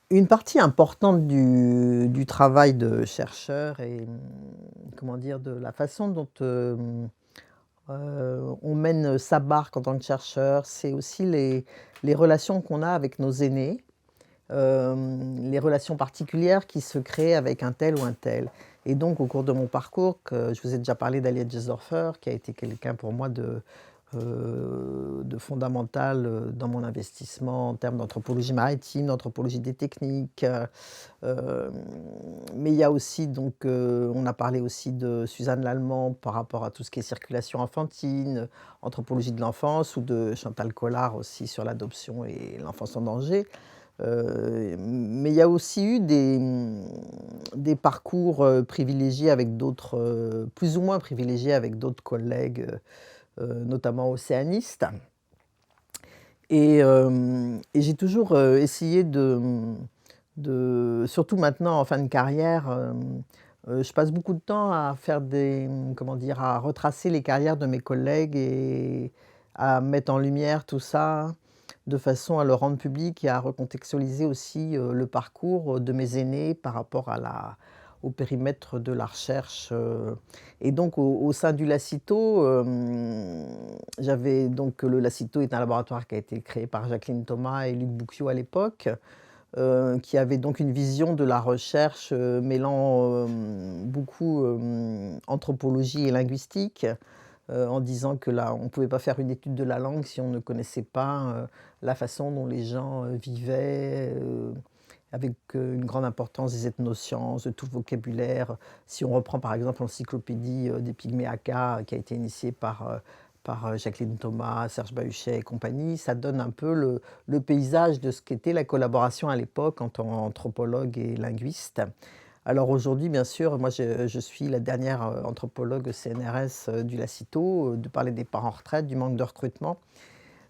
Une partie importante du travail de chercheur et comment dire? De la façon dont, on mène sa barque en tant que chercheur, c'est aussi les relations qu'on a avec nos aînés, les relations particulières qui se créent avec un tel ou un tel. Et donc au cours de mon parcours, que je vous ai déjà parlé d'Aliette Jesdorfer, qui a été quelqu'un pour moi de fondamental, dans mon investissement en termes d'anthropologie maritime, d'anthropologie des techniques, hem, mais il y a aussi donc, on a parlé aussi de Suzanne Lallemand par rapport à tout ce qui est circulation enfantine, anthropologie de l'enfance, ou de Chantal Collard aussi sur l'adoption et l'enfance en danger. Mais il y a aussi eu des parcours, privilégiés avec d'autres, plus ou moins privilégiés avec d'autres collègues, notamment océanistes. Et j'ai toujours, essayé de surtout maintenant en fin de carrière, je passe beaucoup de temps à faire comment dire? À retracer les carrières de mes collègues et à mettre en lumière tout ça, de façon à le rendre public et à recontextualiser aussi, le parcours, de mes aînés par rapport au périmètre de la recherche, et donc au sein du Lacito, j'avais donc le Lacito est un laboratoire qui a été créé par Jacqueline Thomas et Luc Boucquiot à l'époque, qui avait donc une vision de la recherche, mêlant, beaucoup, anthropologie et linguistique, en disant que là, on ne pouvait pas faire une étude de la langue si on ne connaissait pas, la façon dont les gens, vivaient, avec, une grande importance des ethnosciences, de tout le vocabulaire. Si on reprend par exemple l'encyclopédie, des Pygmées Aka, qui a été initiée par Jacqueline Thomas, Serge Bahuchet et compagnie, ça donne un peu le paysage de ce qu'était la collaboration à l'époque entre anthropologue et linguiste. Alors aujourd'hui, bien sûr, moi je suis la dernière, anthropologue CNRS, du Lacito, de par les départs en retraite, du manque de recrutement.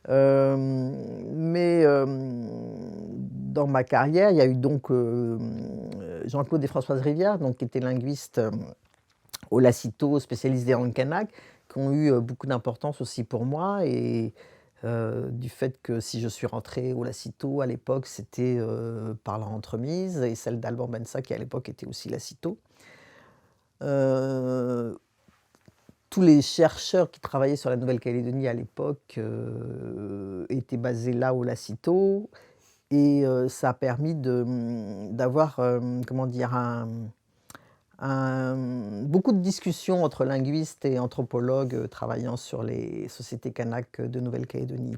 Mais dans ma carrière, il y a eu donc, Jean-Claude et Françoise Rivière, donc qui étaient linguistes, au Lacito, spécialisés en kanak, qui ont eu, beaucoup d'importance aussi pour moi, et du fait que si je suis rentré au Lacito à l'époque, c'était, par leur entremise et celle d'Alban Bensa qui à l'époque était aussi Lacito. Heu, Tous les chercheurs qui travaillaient sur la Nouvelle-Calédonie à l'époque, étaient basés là au Lacito, et ça a permis d'avoir, comment dire? Beaucoup de discussions entre linguistes et anthropologues, travaillant sur les sociétés kanaks de Nouvelle-Calédonie.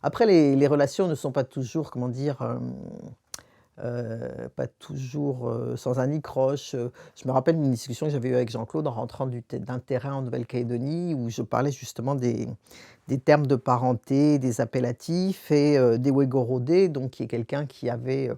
Après les relations ne sont pas toujours, comment dire? Pas toujours, sans anicroche. Je me rappelle d'une discussion que j'avais eue avec Jean-Claude en rentrant d'un terrain en Nouvelle-Calédonie, où je parlais justement des termes de parenté, des appellatifs, et des Wégorodé, donc qui est quelqu'un qui avait,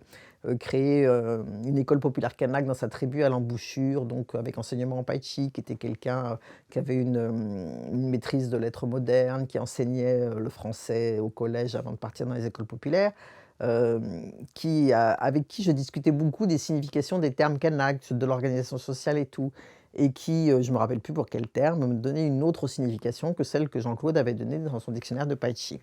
créé, une école populaire kanak dans sa tribu à l'embouchure, donc avec enseignement en Païchi, qui était quelqu'un, qui avait une maîtrise de lettres modernes, qui enseignait, le français au collège avant de partir dans les écoles populaires. Avec qui je discutais beaucoup des significations des termes kanak, de l'organisation sociale et tout, et qui, je ne me rappelle plus pour quel terme, me donnait une autre signification que celle que Jean-Claude avait donnée dans son dictionnaire de Païchi.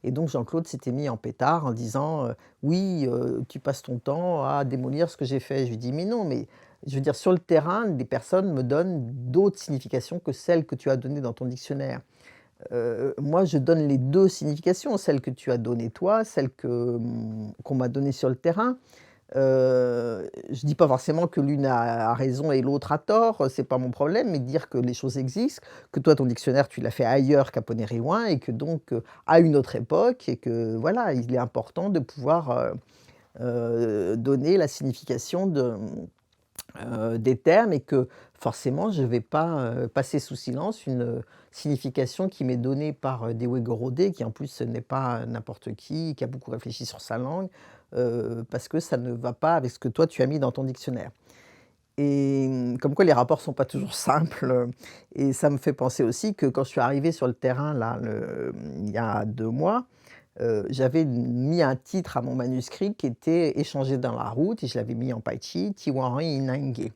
Et donc Jean-Claude s'était mis en pétard en disant, «Oui, tu passes ton temps à démolir ce que j'ai fait». Je lui dis: «Mais non, mais je veux dire, sur le terrain, des personnes me donnent d'autres significations que celles que tu as données dans ton dictionnaire». Moi, je donne les 2 significations, celle que tu as donnée toi, celle qu'on m'a donnée sur le terrain. Je dis pas forcément que l'une a raison et l'autre a tort, c'est pas mon problème, mais dire que les choses existent, que toi, ton dictionnaire, tu l'as fait ailleurs qu'à Ponériouin, et que donc, à une autre époque, et que voilà, il est important de pouvoir, donner la signification des termes, et que forcément je ne vais pas, passer sous silence une signification qui m'est donnée par, des Wégorodé, qui en plus n'est pas n'importe qui a beaucoup réfléchi sur sa langue, parce que ça ne va pas avec ce que toi tu as mis dans ton dictionnaire. et comme quoi les rapports sont pas toujours simples, et ça me fait penser aussi que quand je suis arrivée sur le terrain là, il y a 2 mois, j'avais mis un titre à mon manuscrit qui était «Échanger dans la route» et je l'avais mis en Paichi, Tiwanri Inange,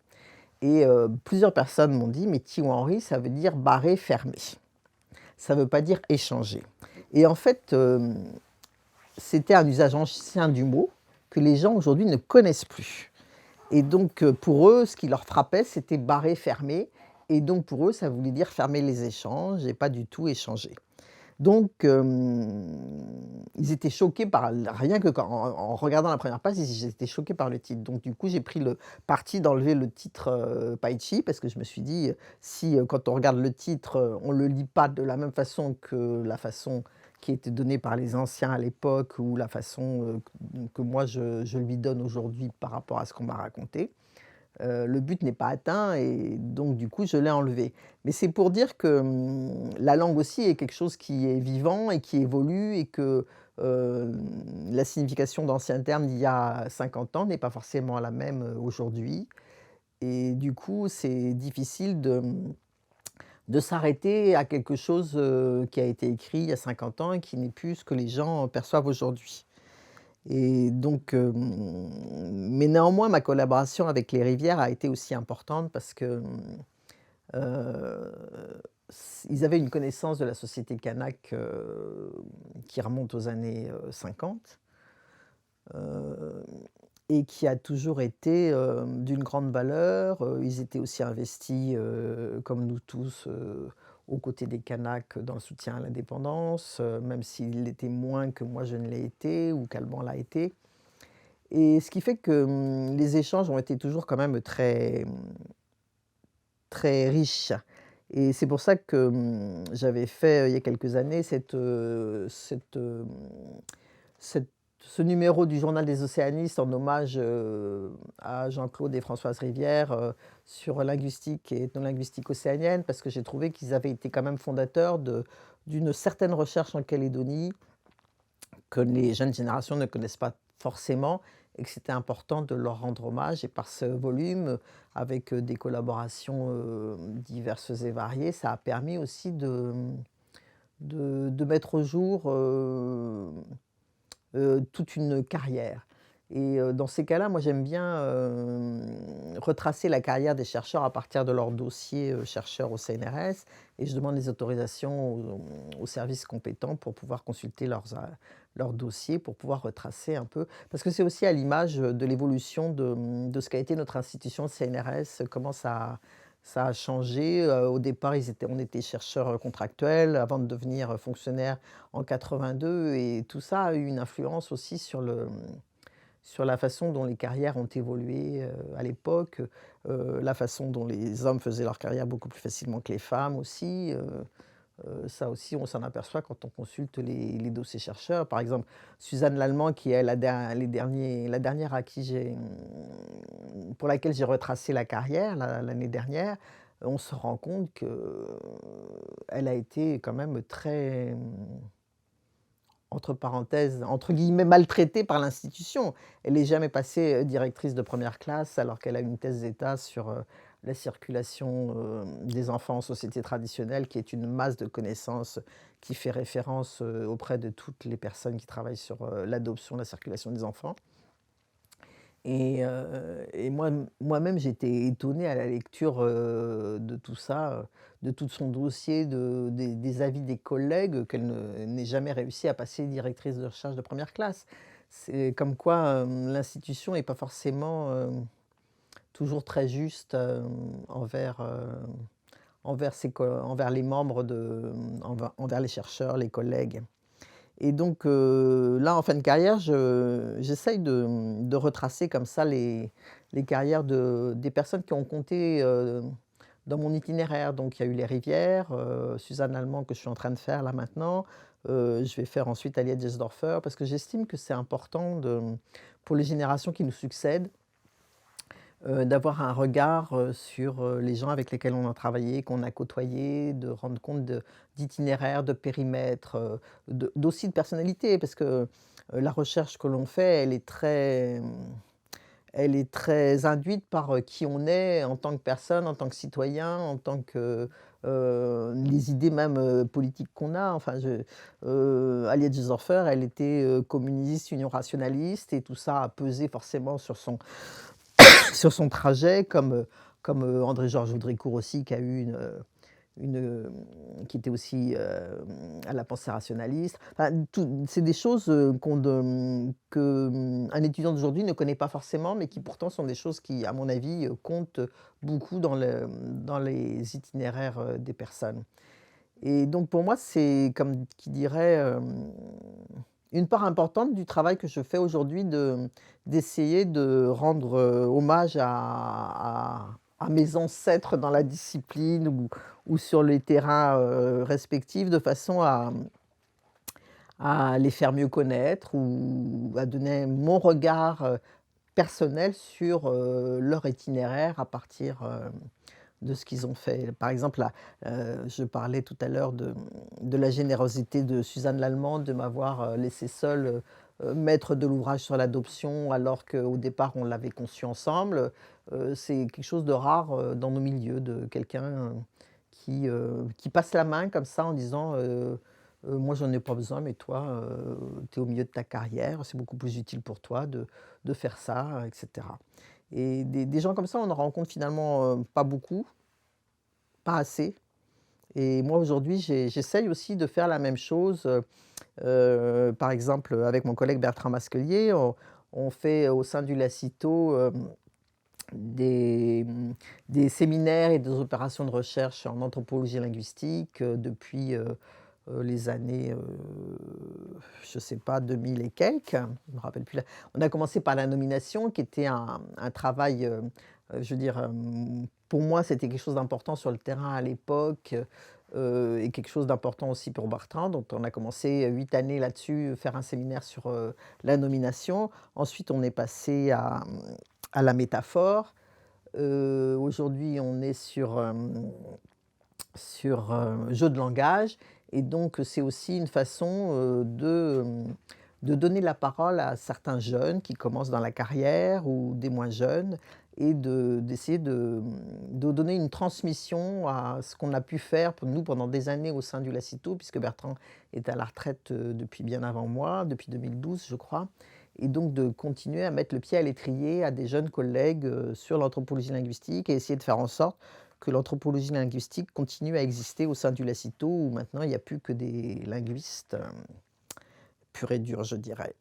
et plusieurs personnes m'ont dit: «Mais Tiwanri, ça veut dire barrer, fermer, ça veut pas dire échanger», et en fait, c'était un usage ancien du mot que les gens aujourd'hui ne connaissent plus. Et donc, pour eux, ce qui leur frappait, c'était barrer, fermer, et donc pour eux, ça voulait dire fermer les échanges et pas du tout échanger. Donc, ils étaient choqués par rien que en regardant la première page, ils étaient choqués par le titre. Donc du coup, j'ai pris le parti d'enlever le titre, Paichi, parce que je me suis dit, si, quand on regarde le titre, on le lit pas de la même façon que la façon qui était donnée par les anciens à l'époque, ou la façon, que moi je lui donne aujourd'hui par rapport à ce qu'on m'a raconté. Le but n'est pas atteint, et donc du coup, je l'ai enlevé. Mais c'est pour dire que, la langue aussi est quelque chose qui est vivant et qui évolue, et que, la signification d'anciens termes d'il y a 50 ans n'est pas forcément la même, aujourd'hui, et du coup, c'est difficile de s'arrêter à quelque chose, qui a été écrit il y a 50 ans et qui n'est plus ce que les gens perçoivent aujourd'hui. Et donc, mais néanmoins, ma collaboration avec les rivières a été aussi importante parce que, ils avaient une connaissance de la société kanak, qui remonte aux années, 50, heu et qui a toujours été, d'une grande valeur. Ils étaient aussi investis, comme nous tous, aux côtés des Kanaks dans le soutien à l'indépendance, même s'ils l'étaient moins que moi je ne l'ai été ou qu'Alban l'a été. Et ce qui fait que, les échanges ont été toujours quand même très, très riches, et c'est pour ça que, j'avais fait, il y a quelques années cette ce numéro du Journal des océanistes en hommage, à Jean-Claude et Françoise Rivière, sur linguistique et ethnolinguistique océanienne, parce que j'ai trouvé qu'ils avaient été quand même fondateurs d'une certaine recherche en Calédonie que les jeunes générations ne connaissent pas forcément, et que c'était important de leur rendre hommage, et par ce volume, avec, des collaborations, diverses et variées, ça a permis aussi de mettre au jour, toute une carrière, et dans ces cas-là, moi j'aime bien, retracer la carrière des chercheurs à partir de leur dossier, chercheur au CNRS, et je demande les autorisations aux services compétents pour pouvoir consulter leurs dossiers, pour pouvoir retracer un peu. Parce que c'est aussi à l'image, de l'évolution de ce qu'a été notre institution CNRS, comment ça a changé. Au départ, on était chercheurs, contractuels avant de devenir, fonctionnaires en 82, et tout ça a eu une influence aussi sur la façon dont les carrières ont évolué, à l'époque, la façon dont les hommes faisaient leur carrière beaucoup plus facilement que les femmes aussi, ça aussi on s'en aperçoit quand on consulte les dossiers chercheurs. Par exemple, Suzanne Lallemand qui est la dernière à qui pour laquelle j'ai retracé la carrière l'année dernière, on se rend compte qu'elle a été quand même très, entre parenthèses, entre guillemets, «maltraitée» par l'institution. Elle n'est jamais passée, directrice de première classe, alors qu'elle a une thèse d'État sur, la circulation, des enfants en société traditionnelle, qui est une masse de connaissances qui fait référence, auprès de toutes les personnes qui travaillent sur, l'adoption, la circulation des enfants. Et moi-même, j'étais étonnée à la lecture, de tout ça, de tout son dossier, des avis des collègues, qu'elle n'ait jamais réussi à passer directrice de recherche de première classe. C'est comme quoi, l'institution n'est pas forcément, toujours très juste, envers les membres envers les chercheurs, les collègues. Et donc, là, en fin de carrière, j'essaye de retracer comme ça les carrières des personnes qui ont compté, dans mon itinéraire. Donc il y a eu les rivières, Suzanne Lallemand que je suis en train de faire là maintenant. Je vais faire ensuite Aliette Jesdorfer, parce que j'estime que c'est important pour les générations qui nous succèdent, d'avoir un regard, sur, les gens avec lesquels on a travaillé, qu'on a côtoyés, de rendre compte d'itinéraires, de périmètres, d'aussi de personnalité. Parce que, la recherche que l'on fait, elle est très, elle est très induite par, qui on est en tant que personne, en tant que citoyen, en tant que, les idées même, politiques qu'on a. Enfin Aliette Gisors-Feur, elle était, communiste, union rationaliste et tout ça a pesé forcément sur son sur son trajet comme André-Georges Vaudricourt aussi qui a eu qui était aussi, à la pensée rationaliste. Enfin, tout c'est des choses, un étudiant d'aujourd'hui ne connaît pas forcément, mais qui pourtant sont des choses qui, à mon avis, comptent beaucoup dans les itinéraires, des personnes. Et donc pour moi, c'est comme qui dirait, une part importante du travail que je fais aujourd'hui d'essayer de rendre, hommage à mes ancêtres dans la discipline ou sur les terrains, respectifs de façon à les faire mieux connaître ou à donner mon regard, personnel sur, leur itinéraire à partir, de ce qu'ils ont fait. Par exemple, là, je parlais tout à l'heure de la générosité de Suzanne Lallemande de m'avoir, laissée seule, maître de l'ouvrage sur l'adoption alors qu'au départ on l'avait conçu ensemble. C'est quelque chose de rare, dans nos milieux, de quelqu'un, qui passe la main comme ça en disant, «Moi j'en ai pas besoin mais toi, tu es au milieu de ta carrière, c'est beaucoup plus utile pour toi de faire ça», et cetera. Et des gens comme ça, on en rencontre finalement, pas beaucoup, pas assez. Et moi aujourd'hui, j'essaye aussi de faire la même chose, par exemple, avec mon collègue Bertrand Masquelier, on fait au sein du Lacito, des séminaires et des opérations de recherche en anthropologie linguistique, depuis, les années, je sais pas, 2000 et quelques, je me rappelle plus la on a commencé par la nomination qui était un travail, je veux dire, pour moi, c'était quelque chose d'important sur le terrain à l'époque, et quelque chose d'important aussi pour Bertrand. Donc on a commencé 8 années là-dessus, faire un séminaire sur, la nomination. Ensuite, on est passé à la métaphore. Aujourd'hui, on est sur, jeu de langage et donc c'est aussi une façon, de donner la parole à certains jeunes qui commencent dans la carrière ou des moins jeunes et d'essayer de donner une transmission à ce qu'on a pu faire pour nous pendant des années au sein du Lacito, puisque Bertrand est à la retraite, depuis bien avant moi, depuis 2012 je crois, et donc de continuer à mettre le pied à l'étrier à des jeunes collègues, sur l'anthropologie linguistique et essayer de faire en sorte que l'anthropologie linguistique continue à exister au sein du Lacito, où maintenant il n'y a plus que des linguistes, purs et durs, je dirais,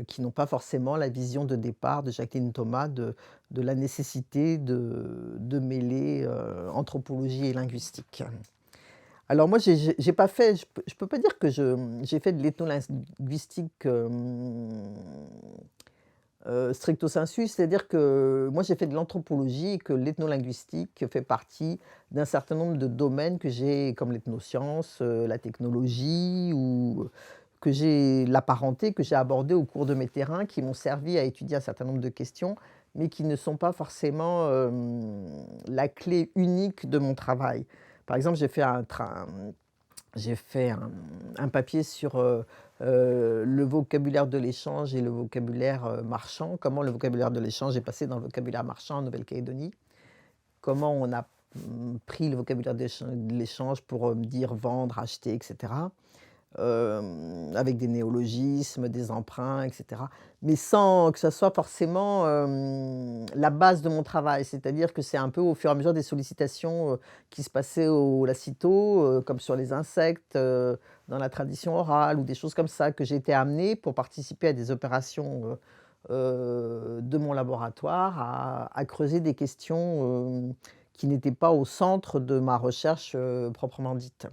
qui n'ont pas forcément la vision de départ de Jacqueline Thomas de la nécessité de mêler, anthropologie et linguistique. Alors moi, j'ai pas fait, je peux pas dire que j'ai fait de l'ethnolinguistique, stricto sensu, c'est-à-dire que moi j'ai fait de l'anthropologie et que l'ethnolinguistique fait partie d'un certain nombre de domaines que j'ai comme l'ethnoscience, la technologie ou que j'ai la parenté, que j'ai abordé au cours de mes terrains, qui m'ont servi à étudier un certain nombre de questions, mais qui ne sont pas forcément, la clé unique de mon travail. Par exemple, j'ai fait un papier sur, le vocabulaire de l'échange et le vocabulaire, marchand. Comment le vocabulaire de l'échange est passé dans le vocabulaire marchand en Nouvelle-Calédonie. Comment on a, pris le vocabulaire de l'échange pour, dire vendre, acheter et cetera. Avec des néologismes, des emprunts et cetera. Mais sans que ça soit forcément, la base de mon travail. C'est-à-dire que c'est un peu au fur et à mesure des sollicitations, qui se passaient au Lacito, comme sur les insectes, dans la tradition orale ou des choses comme ça, que j'ai été amenée pour participer à des opérations, de mon laboratoire à creuser des questions, qui n'étaient pas au centre de ma recherche, proprement dite.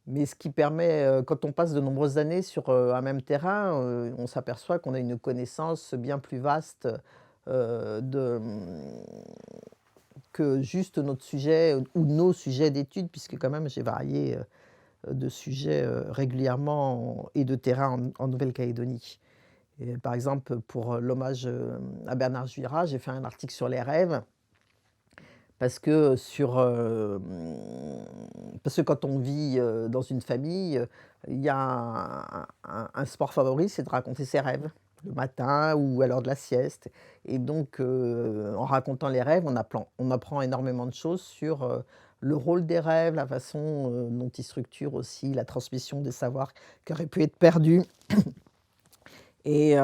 Mais ce qui permet, quand on passe de nombreuses années sur, un même terrain, on s'aperçoit qu'on a une connaissance bien plus vaste, de, que juste notre sujet ou nos sujets d'études, puisque quand même j'ai varié, de sujets, régulièrement et de terrain en Nouvelle-Calédonie. Et par exemple, pour, l'hommage, à Bernard Juira, j'ai fait un article sur les rêves. Parce que quand on vit, dans une famille, il y a un sport favori, c'est de raconter ses rêves. le matin ou à l'heure de la sieste. Et donc, en racontant les rêves, on apprend énormément de choses sur, le rôle des rêves, la façon, dont ils structurent aussi la transmission des savoirs qui auraient pu être perdus. Et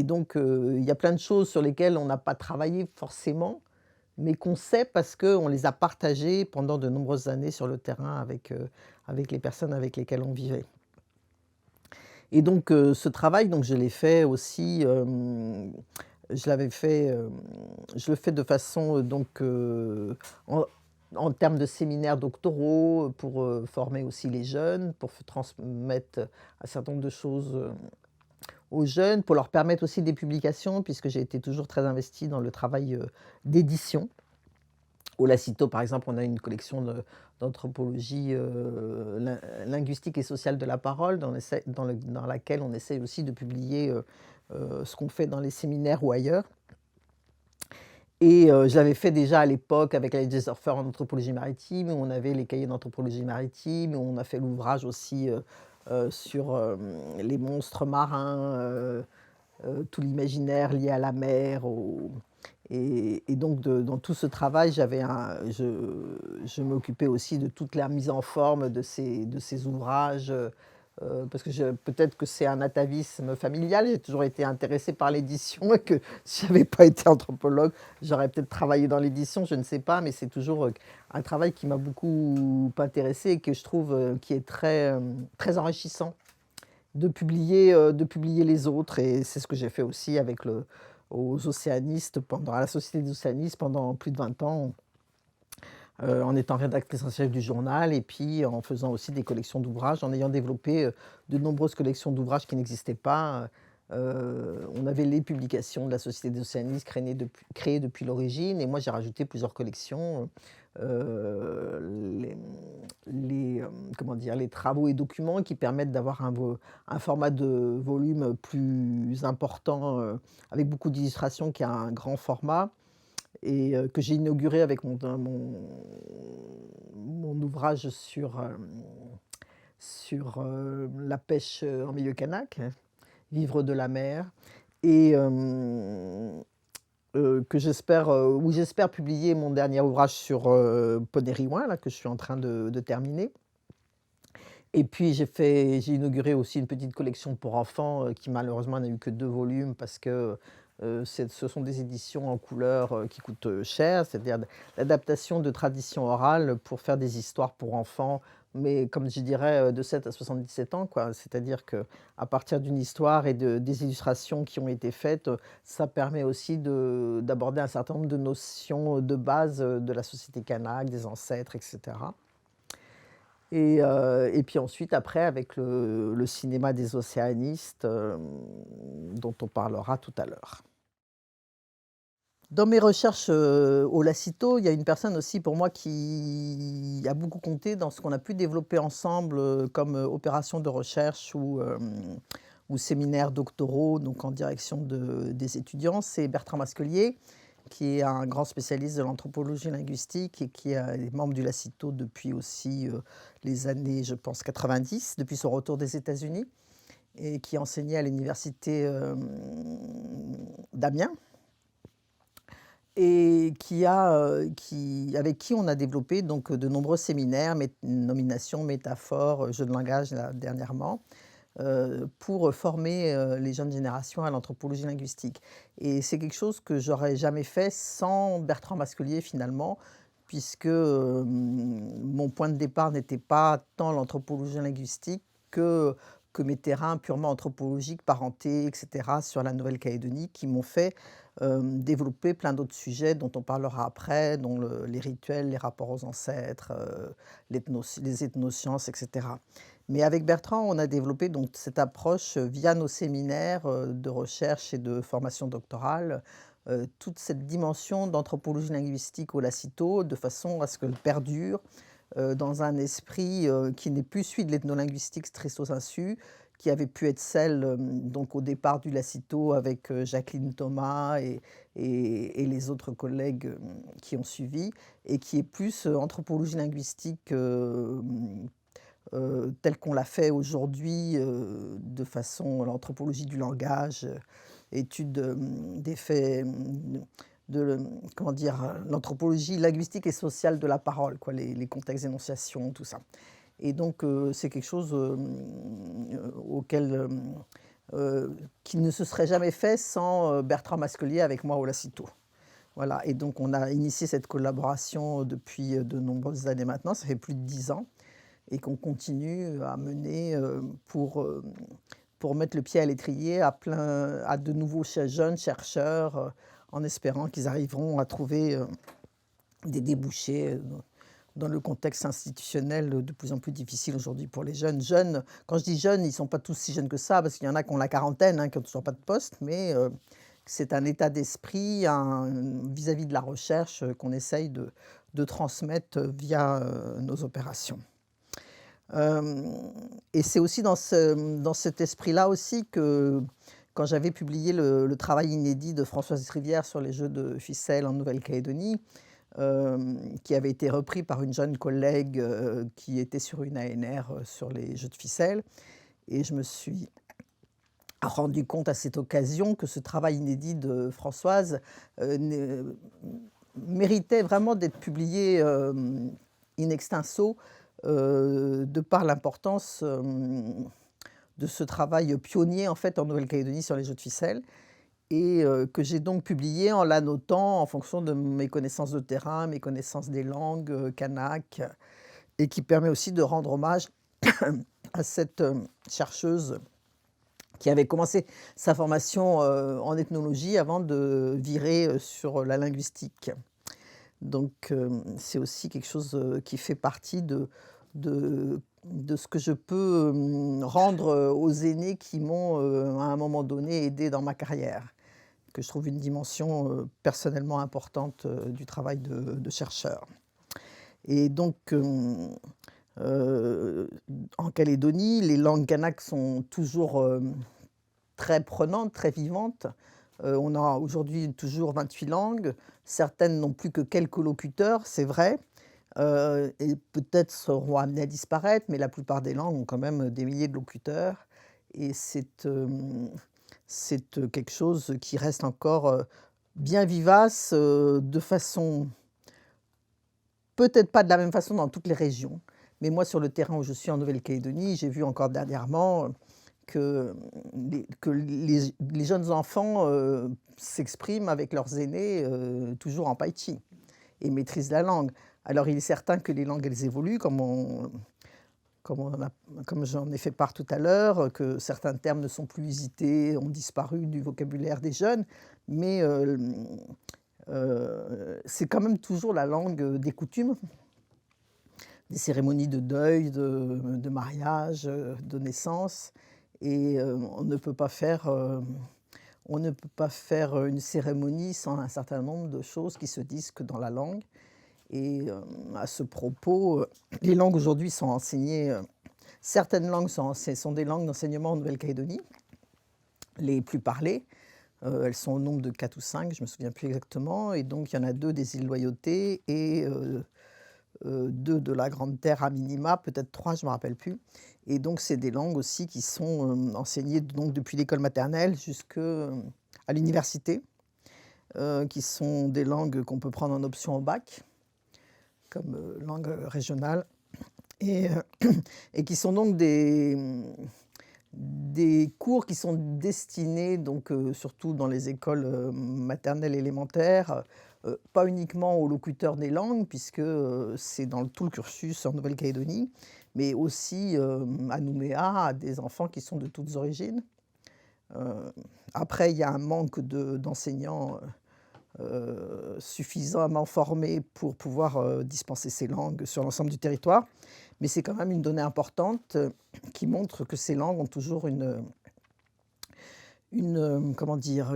donc, il y a plein de choses sur lesquelles on n'a pas travaillé forcément, mais qu'on sait parce qu'on les a partagées pendant de nombreuses années sur le terrain avec les personnes avec lesquelles on vivait. Et donc, ce travail, donc je l'ai fait aussi, je l'avais fait, je le fais de façon, en en termes de séminaires doctoraux, pour, former aussi les jeunes, pour transmettre un certain nombre de choses, aux jeunes, pour leur permettre aussi des publications puisque j'ai été toujours très investie dans le travail, d'édition. Au Lacito, par exemple, on a une collection d'anthropologie, linguistique et sociale de la parole dans laquelle on essaie aussi de publier, ce qu'on fait dans les séminaires ou ailleurs. Et je l'avais fait déjà à l'époque avec la Gesdorfer en anthropologie maritime, où on avait les cahiers d'anthropologie maritime, où on a fait l'ouvrage aussi, sur, les monstres marins, tout l'imaginaire lié à la mer, et donc dans tout ce travail, je m'occupais aussi de toute la mise en forme de ces ouvrages, parce que peut-être que c'est un atavisme familial, j'ai toujours été intéressée par l'édition et que si j'avais pas été anthropologue, j'aurais peut-être travaillé dans l'édition, je ne sais pas, mais c'est toujours, un travail qui m'a beaucoup intéressée et que je trouve, qui est très enrichissant de publier les autres, et c'est ce que j'ai fait aussi avec aux océanistes à la Société des océanistes pendant plus de 20 ans, en étant rédactrice en chef du journal et puis en faisant aussi des collections d'ouvrages, en ayant développé, de nombreuses collections d'ouvrages qui n'existaient pas. On avait les publications de la Société des océanistes créées depuis l'origine, et moi j'ai rajouté plusieurs collections, les comment dire? Les travaux et documents qui permettent d'avoir un format de volume plus important, avec beaucoup d'illustrations, qui a un grand format, et que j'ai inauguré avec mon ouvrage sur la pêche, en milieu kanak, vivre de la mer, et où j'espère publier mon dernier ouvrage sur, Poney Riouin, là, que je suis en train de terminer. Et puis j'ai inauguré aussi une petite collection pour enfants, qui malheureusement n'a eu que 2 volumes parce que, ce sont des éditions en couleur, qui coûtent, cher. C'est-à-dire l'adaptation de traditions orales pour faire des histoires pour enfants, mais comme je dirais, de 7 à 77 ans, quoi. C'est-à-dire qu'à partir d'une histoire et des illustrations qui ont été faites, ça permet aussi d'aborder un certain nombre de notions de base, de la société kanak, des ancêtres, et cetera. Et puis ensuite, après, avec le cinéma des océanistes, dont on parlera tout à l'heure. Dans mes recherches, au Lacito, il y a une personne aussi pour moi qui a beaucoup compté dans ce qu'on a pu développer ensemble, comme, opération de recherche ou séminaires doctoraux, donc en direction des étudiants. C'est Bertrand Masquelier, qui est un grand spécialiste de l'anthropologie linguistique et qui est membre du Lacito depuis aussi, les années, je pense, 90, depuis son retour des États-Unis, et qui enseignait à l'université, d'Amiens, et avec qui on a développé donc de nombreux séminaires, nominations, métaphores, jeux de langage là dernièrement, pour former, les jeunes générations à l'anthropologie linguistique, et c'est quelque chose que j'aurais jamais fait sans Bertrand Masquelier finalement, puisque, mon point de départ n'était pas tant l'anthropologie linguistique que mes terrains purement anthropologiques, parenté, et cetera, sur la Nouvelle-Calédonie, qui m'ont fait, développer plein d'autres sujets dont on parlera après, dont les rituels, les rapports aux ancêtres, les ethnosciences, et cetera. Mais avec Bertrand, on a développé donc cette approche, via nos séminaires, de recherche et de formation doctorale, toute cette dimension d'anthropologie linguistique au Lacito, de façon à ce qu'elle perdure, dans un esprit, qui n'est plus celui de l'ethnolinguistique stricto sensu, qui avait pu être celle, donc au départ du Lacito avec, Jacqueline Thomas et les autres collègues, qui ont suivi, et qui est plus, anthropologie linguistique, tel qu'on l'a fait aujourd'hui, de façon l'anthropologie du langage, étude, des faits, comment dire? L'anthropologie linguistique et sociale de la parole, quoi, les contextes d'énonciation, tout ça. Et donc c'est quelque chose, auquel, qui ne se serait jamais fait sans, Bertrand Masquelier avec moi au Lacito. Voilà, et donc on a initié cette collaboration depuis, de nombreuses années maintenant, ça fait plus de 10 ans, et qu'on continue à mener, pour mettre le pied à l'étrier à de nouveaux jeunes chercheurs, en espérant qu'ils arriveront à trouver, des débouchés, dans le contexte institutionnel, de plus en plus difficile aujourd'hui pour les jeunes. Jeunes, quand je dis jeunes, ils ne sont pas tous si jeunes que ça, parce qu'il y en a qui ont la quarantaine, hein, qui n'ont toujours pas de poste, mais c'est un état d'esprit vis-à-vis de la recherche, qu'on essaye de transmettre via, nos opérations. Et c'est aussi dans cet esprit-là aussi que, quand j'avais publié le travail inédit de Françoise Rivière sur les jeux de ficelle en Nouvelle-Calédonie, qui avait été repris par une jeune collègue, qui était sur une ANR, sur les jeux de ficelle, et je me suis rendu compte à cette occasion que ce travail inédit de Françoise, méritait vraiment d'être publié, in extenso, de par l'importance, de ce travail pionnier, en fait, en Nouvelle-Calédonie sur les jeux de ficelle, et que j'ai donc publié en l'annotant en fonction de mes connaissances de terrain, mes connaissances des langues, kanak, et qui permet aussi de rendre hommage à cette, chercheuse qui avait commencé sa formation, en ethnologie avant de virer, sur la linguistique. Donc c'est aussi quelque chose, qui fait partie de ce que je peux, rendre, aux aînés qui m'ont, à un moment donné, aidé dans ma carrière, que je trouve une dimension, personnellement importante, du travail de chercheur. Et donc en Calédonie, les langues kanak sont toujours, très prenantes, très vivantes. On a aujourd'hui toujours 28 langues. Certaines n'ont plus que quelques locuteurs, c'est vrai, et peut-être seront amenées à disparaître, mais la plupart des langues ont quand même des milliers de locuteurs, et c'est quelque chose qui reste encore, bien vivace, de façon peut-être pas de la même façon dans toutes les régions. Mais moi, sur le terrain où je suis en Nouvelle-Calédonie, j'ai vu encore dernièrement, que les jeunes enfants, s'expriment avec leurs aînés, toujours en païti, et maîtrisent la langue. Alors il est certain que les langues, elles évoluent, comme j'en ai fait part tout à l'heure, que certains termes ne sont plus usités, ont disparu du vocabulaire des jeunes, mais c'est quand même toujours la langue, des coutumes, des cérémonies de deuil, de mariage, de naissance, et on ne peut pas faire une cérémonie sans un certain nombre de choses qui se disent que dans la langue. Et à ce propos, les langues aujourd'hui sont enseignées, certaines langues sont des langues d'enseignement en Nouvelle-Calédonie, les plus parlées. Elles sont au nombre de 4 ou 5, je ne me souviens plus exactement, et donc il y en a 2 des îles Loyauté et 2 de la Grande Terre à minima, peut-être 3, je ne me rappelle plus. Et donc c'est des langues aussi qui sont, enseignées donc depuis l'école maternelle jusqu'à l'université, qui sont des langues qu'on peut prendre en option au bac, comme langue régionale, et et qui sont donc des cours qui sont destinés donc, surtout dans les écoles, maternelles élémentaires, pas uniquement aux locuteurs des langues puisque, c'est dans tout le cursus en Nouvelle-Calédonie, mais aussi, à Nouméa, à des enfants qui sont de toutes origines. Après il y a un manque d'enseignants, suffisamment formés pour pouvoir, dispenser ces langues sur l'ensemble du territoire. Mais c'est quand même une donnée importante, qui montre que ces langues ont toujours comment dire?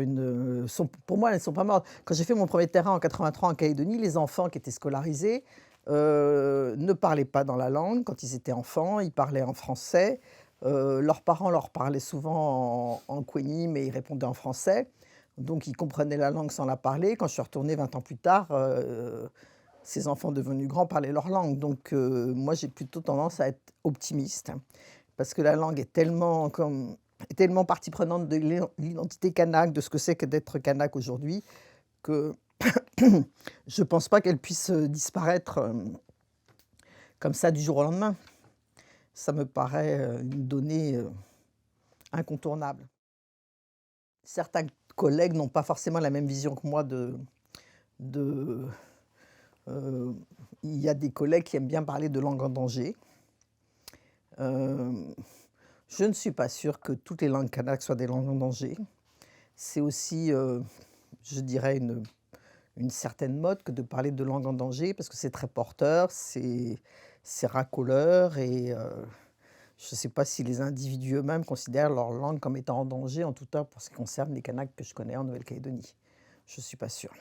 Pour moi, elles ne sont pas mortes. Quand j'ai fait mon premier terrain en 83 en Calédonie, les enfants qui étaient scolarisés, ne parlaient pas dans la langue. Quand ils étaient enfants, ils parlaient en français. Leurs parents leur parlaient souvent en kweni, mais ils répondaient en français. Donc ils comprenaient la langue sans la parler. Quand je suis retournée 20 ans plus tard, ces enfants devenus grands parlaient leur langue. Donc moi, j'ai plutôt tendance à être optimiste, parce que la langue est tellement partie prenante de l'identité kanak, de ce que c'est que d'être kanak aujourd'hui, que je pense pas qu'elle puisse, disparaître, comme ça du jour au lendemain. Ça me paraît, une donnée, incontournable. Certains collègues n'ont pas forcément la même vision que moi de, heu, il y a des collègues qui aiment bien parler de langue en danger. Hem, je ne suis pas sûre que toutes les langues kanak soient des langues en danger. C'est aussi, je dirais une certaine mode que de parler de langue en danger parce que c'est très porteur, c'est racoleur et je ne sais pas si les individus eux-mêmes considèrent leur langue comme étant en danger, en tout cas pour ce qui concerne les Kanaks que je connais en Nouvelle-Calédonie. Je ne suis pas sûre.